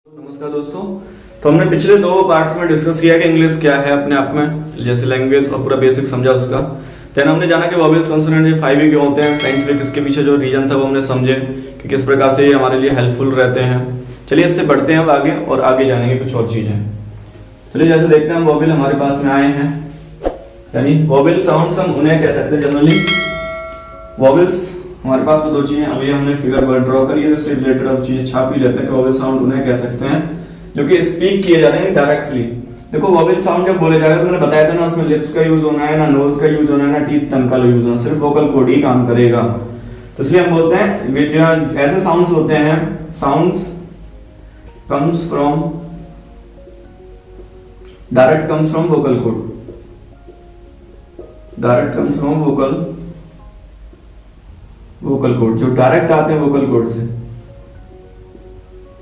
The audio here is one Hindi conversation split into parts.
नमस्कार दोस्तों। तो हमने पिछले दो पार्ट्स में डिस्कस किया कि इंग्लिश क्या है अपने आप में, जैसे लैंग्वेज और पूरा बेसिक समझा उसका। देन हमने जाना कि वॉवेल्स कॉन्सोनेंट ये 5 ही क्यों होते हैं, साइंटिफिक इसके पीछे जो रीजन था वो हमने समझे कि किस प्रकार से ये हमारे लिए हेल्पफुल रहते हैं। चलिए इससे बढ़ते हैं अब आगे और आगे जानेंगे कुछ और चीजें। चलिए जैसे देखते हैं हम वॉवेल हमारे पास में आए हैं, यानी वॉवेल साउंड्स हम उन्हें कह सकते हैं जनरली। वॉवेल्स हमारे पास तो दो चीजें, अभी हमने फिगर वर्ड ड्रॉ करी है, इससे रिलेटेड अब चीजें छाप ही लेते हैं कि वॉवेल साउंड उन्हें कह सकते हैं जो कि स्पीक किए जाते हैं डायरेक्टली। देखो वॉवेल साउंड जब बोले जाएगा तो मैंने बताया था ना, उसमें लिप्स का यूज होना है, ना नोज का यूज होना है, ना टीथ टंग का यूज होना, सिर्फ वोकल कॉर्ड ही काम करेगा। तो इसलिए हम बोलते हैं ऐसे साउंड्स होते हैं, sounds comes from direct comes from vocal cord, direct comes from vocal cord, जो डायरेक्ट आते हैं वोकल कॉर्ड से।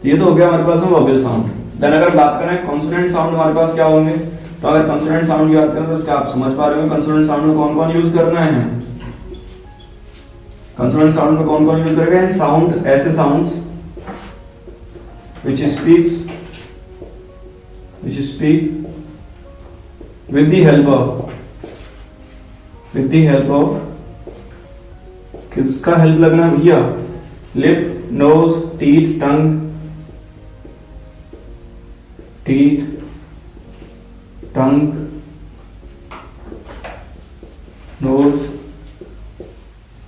ये तो हो गया हमारे पास में वॉवेल साउंड। देन अगर बात करें कॉन्सोनेंट साउंड हमारे पास क्या होंगे, तो अगर कॉन्सोनेंट साउंड की बात करें तो इसका आप समझ पा रहे हो कॉन्सोनेंट साउंड में कौन कौन यूज करना है। कॉन्सोनेंट साउंड में कौन कौन यूज करेगा, साउंड ऐसे sounds which speak with the help of किसका हेल्प लगना है भैया, लिप, नोज, टीथ, टंग, नोज,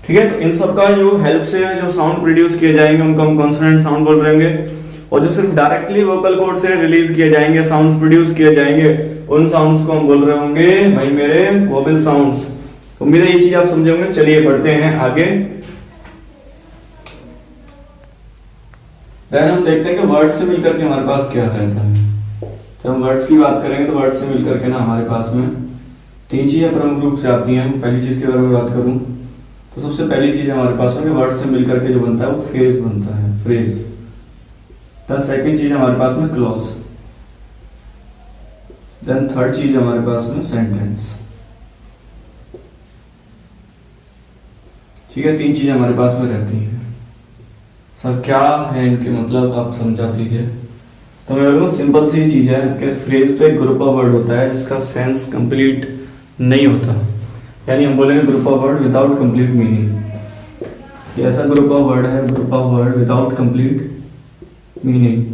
ठीक है। तो इन सब का जो हेल्प से जो साउंड प्रोड्यूस किए जाएंगे उनको हम कॉन्सोनेंट साउंड बोल रहे हैं। और जो सिर्फ डायरेक्टली वोकल कॉर्ड से रिलीज किए जाएंगे, साउंड्स प्रोड्यूस किए जाएंगे, उन साउंड्स को हम बोल रहे होंगे भाई मेरे वोवेल साउंड्स। उम्मीद है ये चीज आप समझे होंगे। चलिए बढ़ते हैं आगे। हम देखते हैं कि वर्ड्स से मिलकर के हमारे पास क्या रहता है। जब हम वर्ड्स की बात करेंगे तो वर्ड्स से मिलकर के ना हमारे पास में तीन चीजें प्रमुख रूप से आती हैं। पहली चीज के बारे में बात करूं तो सबसे पहली चीज हमारे पास में वर्ड्स से मिलकर के जो बनता है वो फ्रेज बनता है, फ्रेज। द सेकंड चीज हमारे पास में क्लॉज, देन थर्ड चीज हमारे पास में सेंटेंस। ठीक है, तीन चीजें हमारे पास में रहती हैं। सर क्या है इनके मतलब आप समझा दीजिए। तो मैं बोलूँ सिंपल सी चीज है कि फ्रेज तो एक ग्रुप ऑफ वर्ड होता है जिसका सेंस कंप्लीट नहीं होता, यानी हम बोलेंगे group of word without complete meaning. ये ऐसा ग्रुप ऑफ वर्ड है, group of word without complete meaning,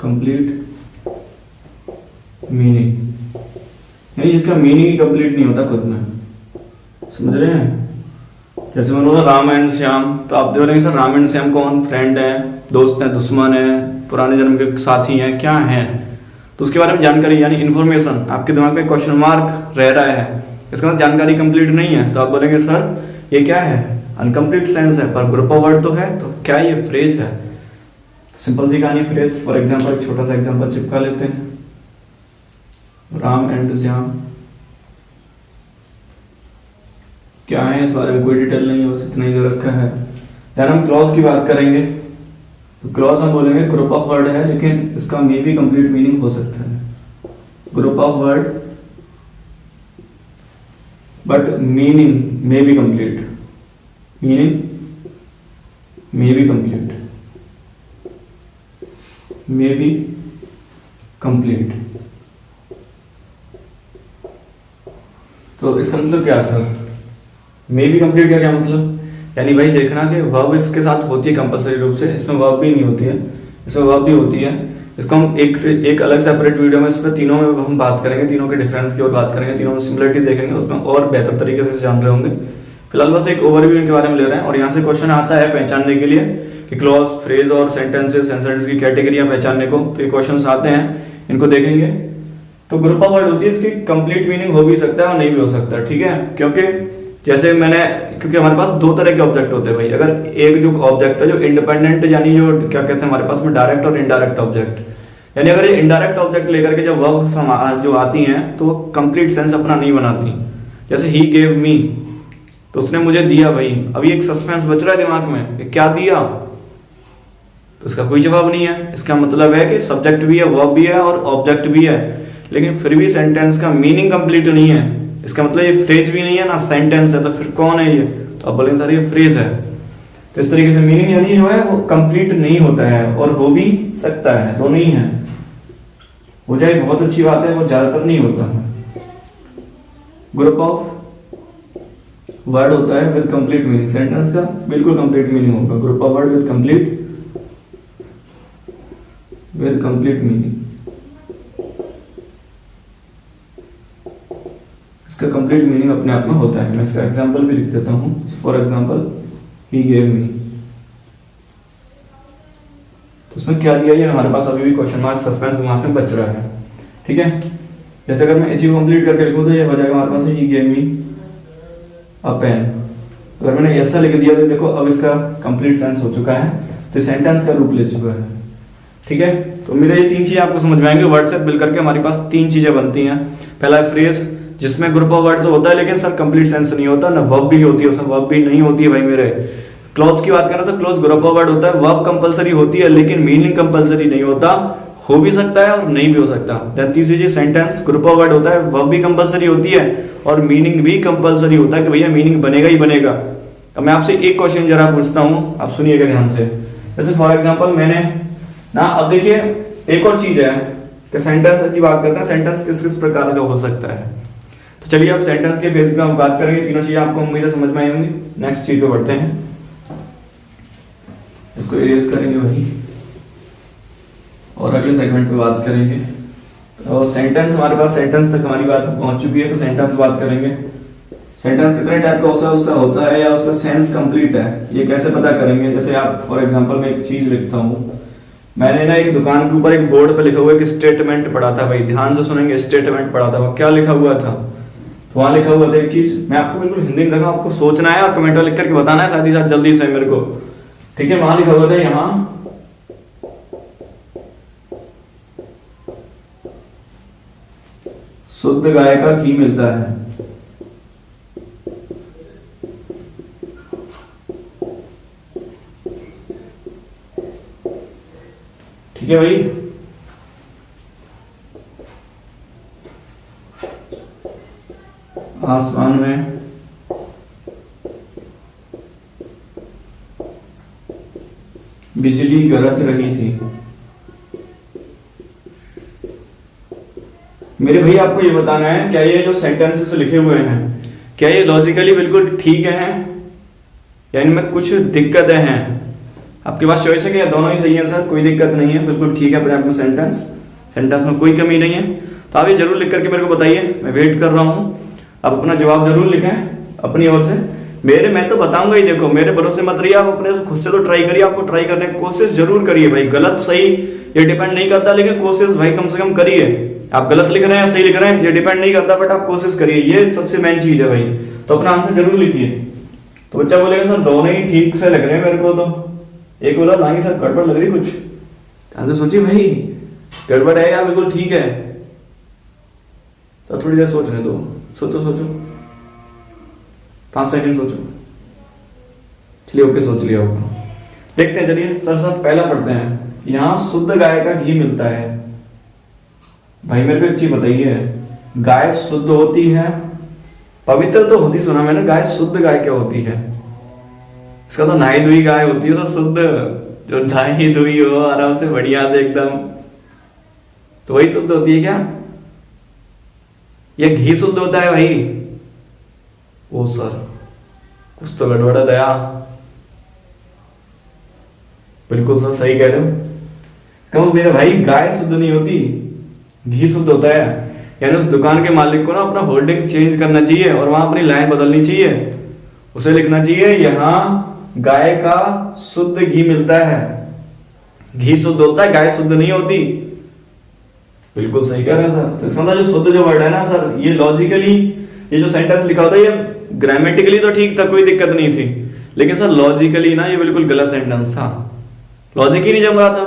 complete meaning, यानी जिसका मीनिंग ही कंप्लीट नहीं होता खुद में। समझ रहे हैं? जैसे मैंने बोला राम एंड श्याम, तो आप देख रहे हैं सर राम एंड श्याम कौन, फ्रेंड है, दोस्त है, दुश्मन है, पुराने जन्म के साथी हैं, क्या हैं? तो उसके बारे में जानकारी यानी इन्फॉर्मेशन आपके दिमाग में क्वेश्चन मार्क रह रहा है, इसका मतलब जानकारी कंप्लीट नहीं है। तो आप बोलेंगे सर ये क्या है, अनकम्प्लीट सेंस है, पर ग्रुप ऑफ वर्ड तो है, तो क्या ये फ्रेज है? सिंपल सी कहानी फ्रेज। फॉर एग्जाम्पल एक छोटा सा एग्जाम्पल चिपका लेते हैं, राम एंड श्याम क्या है, इस बारे में कोई डिटेल नहीं है, बस इतना ही रखा है। देन हम क्लॉज की बात करेंगे तो क्लॉज हम बोलेंगे ग्रुप ऑफ वर्ड है लेकिन इसका मे भी कंप्लीट मीनिंग हो सकता है। Group of word but meaning may be complete, meaning may be complete, may be complete. तो इसका मतलब क्या सर, मे बी कंप्लीट का क्या मतलब, यानी भाई देखना कि वर्ब इसके साथ होती है कंपलसरी रूप से, इसमें वर्ब भी नहीं होती है, इसमें वर्ब भी होती है। इसको हम एक अलग सेपरेट वीडियो में इस पर तीनों में हम बात करेंगे, तीनों के डिफरेंस की और बात करेंगे, तीनों में सिमिलरिटी देखेंगे, उसमें और बेहतर तरीके से जान रहे होंगे। फिलहाल बस एक ओवरव्यू इनके बारे में ले रहे हैं। और यहाँ से क्वेश्चन आता है पहचानने के लिए कि क्लॉज, फ्रेज और सेंटेंसेस की कैटेगरियां पहचानने को, तो ये क्वेश्चन आते हैं, इनको देखेंगे। तो ग्रुप ऑफ वर्ड होती है, इसकी कंप्लीट मीनिंग हो भी सकता है और नहीं भी हो सकता, ठीक है। क्योंकि हमारे पास दो तरह के ऑब्जेक्ट होते हैं भाई। अगर एक जो ऑब्जेक्ट है जो इंडिपेंडेंट, यानी जो क्या कहते हैं हमारे पास में डायरेक्ट और इनडायरेक्ट ऑब्जेक्ट, यानी अगर ये इनडायरेक्ट ऑब्जेक्ट लेकर के जब वर्ब जो आती हैं तो वो कंप्लीट सेंस अपना नहीं बनाती। जैसे ही गेव मी, तो उसने मुझे दिया भाई, अभी एक सस्पेंस बच रहा है दिमाग में कि क्या दिया, तो इसका कोई जवाब नहीं है। इसका मतलब है कि सब्जेक्ट भी है, वर्ब भी है और ऑब्जेक्ट भी है, लेकिन फिर भी सेंटेंस का मीनिंग कंप्लीट नहीं है। इसका मतलब ये फ्रेज भी नहीं है ना सेंटेंस है, तो फिर कौन है ये? तो आप बोलेंगे सर ये फ्रेज है। तो इस तरीके से मीनिंग यानी जो है वो कंप्लीट नहीं होता है और हो भी सकता है, दोनों ही है। हो जाए बहुत अच्छी बात है, वो ज्यादातर नहीं होता है। ग्रुप ऑफ वर्ड होता है विद कंप्लीट मीनिंग, सेंटेंस का बिल्कुल कंप्लीट मीनिंग होगा। Group of word with complete meaning, इसका कंप्लीट मीनिंग अपने आप में होता है। मैं इसका एग्जांपल भी लिख देता हूं। For example he gave me, तो उसमें क्या दिया है हमारे पास अभी भी क्वेश्चन मार्क सस्पेंस दिमाग में बच रहा है, ठीक है। जैसे अगर मैं इसी को कंप्लीट करके लिखूं तो ये हो जाएगा हमारे पास he gave me a pen. अगर मैंने ऐसा लिख दिया तो देखो अब इसका कंप्लीट सेंस हो चुका है, तो सेंटेंस का रूप ले चुका है, ठीक है। तो मेरे ये तीन चीजें आपको समझ में आएंगे। वर्ड से मिलकर के हमारे पास तीन चीजें बनती हैं। पहला फ्रेज जिसमें ग्रुप ऑफ वर्ड तो होता है लेकिन सर कंप्लीट सेंस नहीं होता, ना वर्ब भी होती है उसमें, वर्ब भी नहीं होती है भाई मेरे। क्लॉज की बात करें तो क्लॉज ग्रुप ऑफ वर्ड होता है, वर्ब कंपलसरी होती है लेकिन मीनिंग कंपलसरी नहीं होता, हो भी सकता है और नहीं भी हो सकता। देन तीसरी चीज सेंटेंस ग्रुप ऑफ वर्ड होता है, वर्ब भी कंपलसरी होती है और मीनिंग भी कंपलसरी होता है कि भैया मीनिंग बनेगा ही बनेगा। अब मैं आपसे एक क्वेश्चन जरा पूछता हूँ, आप सुनिएगा ध्यान से। जैसे फॉर एग्जांपल मैंने ना, अब देखिए एक और चीज है कि सेंटेंस की बात करते हैं, सेंटेंस किस किस प्रकार का हो सकता है। तो चलिए अब सेंटेंस के बेसिक में हम बात करेंगे, तीनों चीजें आपको उम्मीद है समझ में आई होंगी। नेक्स्ट चीज पे बढ़ते हैं, इसको इरेज करेंगे भाई और अगले सेगमेंट पे बात करेंगे। तो सेंटेंस हमारे पास, सेंटेंस तक हमारी बात पहुंच चुकी है, तो सेंटेंस बात करेंगे। सेंटेंस कितने टाइप का उसका होता है या उसका सेंस कंप्लीट है, ये कैसे पता करेंगे। जैसे आप फॉर एग्जांपल मैं एक चीज लिखता हूँ, मैंने ना एक दुकान के ऊपर एक बोर्ड पे लिखा हुआ एक स्टेटमेंट पढ़ा था भाई, ध्यान से सुनेंगे, स्टेटमेंट पढ़ा था। वो क्या लिखा हुआ था, तो वहां लिखा हुआ था एक चीज, मैं आपको बिल्कुल हिंदी में लिखा, आपको सोचना है और कमेंट में लिख करके बताना है साथ ही साथ जल्दी से मेरे को, ठीक है। वहां लिखा हुआ था यहाँ शुद्ध गाय का घी मिलता है, ठीक है भाई। आसमान में बिजली गरज रही थी। मेरे भाई आपको ये बताना है, क्या ये जो सेंटेंसेस लिखे हुए हैं क्या ये लॉजिकली बिल्कुल ठीक है या इनमें कुछ दिक्कतें हैं। आपके पास चॉइस है कि दोनों ही सही है सर, कोई दिक्कत नहीं है, बिल्कुल ठीक है अपने आप में सेंटेंस में कोई कमी नहीं है। तो आप ये जरूर लिख करके मेरे को बताइए, मैं वेट कर रहा हूँ। आप अपना जवाब जरूर लिखें अपनी ओर से। मैं तो बताऊंगा ही, देखो मेरे भरोसे मत रहिए, आप अपने खुद से तो ट्राई करिए, आपको ट्राई करने की कोशिश जरूर करिए भाई। गलत सही ये डिपेंड नहीं करता, लेकिन कोशिश भाई कम से कम करिए। आप गलत लिख रहे हैं या सही लिख रहे हैं ये डिपेंड नहीं करता, बट आप कोशिश करिए, ये सबसे मेन चीज है भाई। तो अपना आंसर जरूर लिखिए। तो बच्चा बोलेगा सर दोनों ही ठीक से लग रहे हैं मेरे को, तो एक बोला नहीं सर गड़बड़ लग रही कुछ, तो सोचिए भाई गड़बड़ है या बिल्कुल ठीक है। तो थोड़ी देर सोचने दो, सोचो 5 सेकंड सोचो। चलिए ओके, सोच लिया होगा। देखते हैं, चलिए सर पहला पढ़ते हैं। यहाँ शुद्ध गाय का घी मिलता है। भाई मेरे को एक चीज बताइए, गाय शुद्ध होती है, पवित्र तो होती, सुना मैंने, गाय शुद्ध गाय क्या होती है? इसका तो नहाई धुई गाय होती है, तो शुद्ध जो नहाई धुई हो आराम से बढ़िया से एकदम, तो वही शुद्ध होती है क्या? ये घी शुद्ध होता है भाई? ओ सर कुछ तो गड़बड़ है दया। बिल्कुल सर सही कह रहे हो। क्यों मेरे भाई, गाय शुद्ध नहीं होती, घी शुद्ध होता है। यानी उस दुकान के मालिक को ना अपना होल्डिंग चेंज करना चाहिए और वहां अपनी लाइन बदलनी चाहिए। उसे लिखना चाहिए यहाँ गाय का शुद्ध घी मिलता है। घी शुद्ध होता है, गाय शुद्ध नहीं होती। बिल्कुल सही कह रहे हैं सर। तो इसका मतलब जो शुद्ध जो वर्ड है ना सर, ये लॉजिकली, ये जो सेंटेंस लिखा होता है ये ग्रामेटिकली तो ठीक था, कोई दिक्कत नहीं थी, लेकिन सर लॉजिकली ना ये बिल्कुल गलत सेंटेंस था। लॉजिक ही नहीं जम रहा था।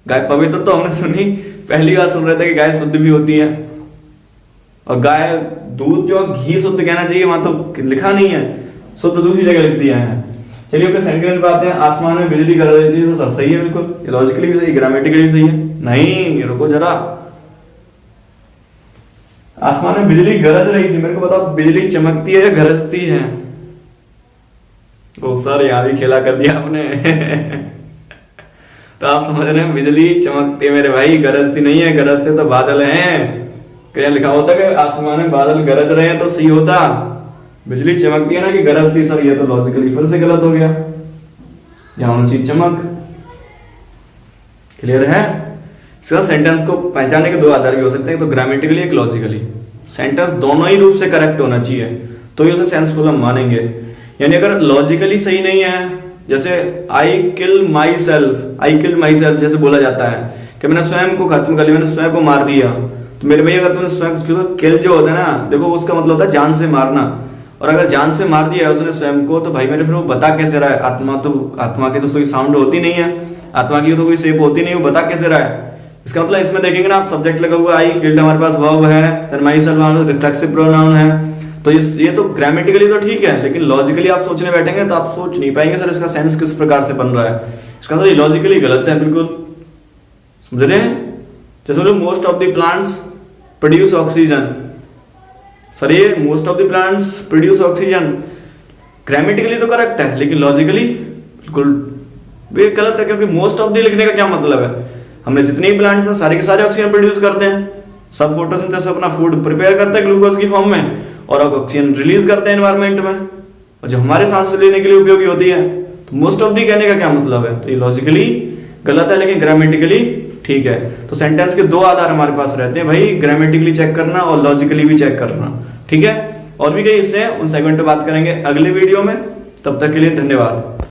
गाय पवित्र तो हमने सुनी, पहली बार सुन रहे थे कि गाय शुद्ध भी होती है, और गाय दूध जो घी शुद्ध कहना चाहिए वहां तो लिखा नहीं है, शुद्ध दूसरी जगह लिख दिया है। चलिए ओके, सेंटेंस पे आते हैं। आसमान में बिजली गरज रही थी, तो सर सही है बिल्कुल, लॉजिकली भी सही, ग्रामेटिकली भी सही है। नहीं रुको जरा, आसमान में बिजली गरज रही थी, मेरे को बताओ बिजली चमकती है या गरजती है? ओ सर यहाँ भी खेला कर दिया आपने। तो आप समझ रहे हैं, बिजली चमकती है मेरे भाई, गरजती नहीं है, गरजते तो बादल हैं। क्या लिखा होता कि आसमान में बादल गरज रहे हैं तो सही होता, बिजली चमकती है ना कि गरजती। सर ये तो लॉजिकली फिर से गलत हो गया, यहाँ होनी चाहिए चमक। क्लियर है? इसका सेंटेंस को पहचानने के दो आधार भी हो सकते हैं, तो ग्रामेटिकली एक लॉजिकली। सेंटेंस दोनों ही रूप से करेक्ट होना चाहिए तो ही उसे सेंसफुल हम मानेंगे। यानी अगर लॉजिकली सही नहीं है, जैसे आई किल माई सेल्फ जैसे बोला जाता है कि मैंने स्वयं को खत्म कर लिया, मैंने स्वयं को मार दिया, तो मेरे भाई अगर तुमने स्वयं किल जो होता है ना, देखो उसका मतलब होता है जान से मारना। और अगर जान से मार दिया है उसने स्वयं को, तो भाई मेरे फिर वो बता कैसे रहा है? आत्मा की तो कोई साउंड होती नहीं है, आत्मा की तो कोई शेप होती नहीं, वो बता कैसे रहा है? इसका मतलब इसमें देखेंगे ना आप, सब्जेक्ट लगा हुआ आई किल्ड, हमारे पास वर्ब है, then myself reflexive pronoun है, तो ये तो ग्रामेटिकली तो ठीक है, लेकिन लॉजिकली आप सोचने बैठेंगे तो आप सोच नहीं पाएंगे सर इसका सेंस किस प्रकार से बन रहा है। इसका मतलब लॉजिकली गलत है बिल्कुल, समझ रहे हैं? जैसे most of the plants produce oxygen, sir ये most of the plants produce oxygen grammatically तो करेक्ट है, लेकिन लॉजिकली बिल्कुल भी गलत है, क्योंकि मोस्ट ऑफ द लिखने का क्या मतलब है? हमने जितने भी प्लांट्स हैं सारे के सारे ऑक्सीजन प्रोड्यूस करते हैं, सब फोटोसिंथेसिस अपना फूड प्रिपेयर करते हैं ग्लूकोज की फॉर्म में, और ऑक्सीजन रिलीज करते हैं एनवायरनमेंट में, और जो हमारे सांस लेने के लिए उपयोगी होती है। तो मोस्ट ऑफ दी कहने का क्या मतलब है? तो ये लॉजिकली गलत है, लेकिन ग्रामेटिकली ठीक है। तो सेंटेंस के दो आधार हमारे पास रहते हैं भाई, ग्रामेटिकली चेक करना और लॉजिकली भी चेक करना, ठीक है? और भी कई इससे उन सेगमेंट पे बात करेंगे अगले वीडियो में, तब तक के लिए धन्यवाद।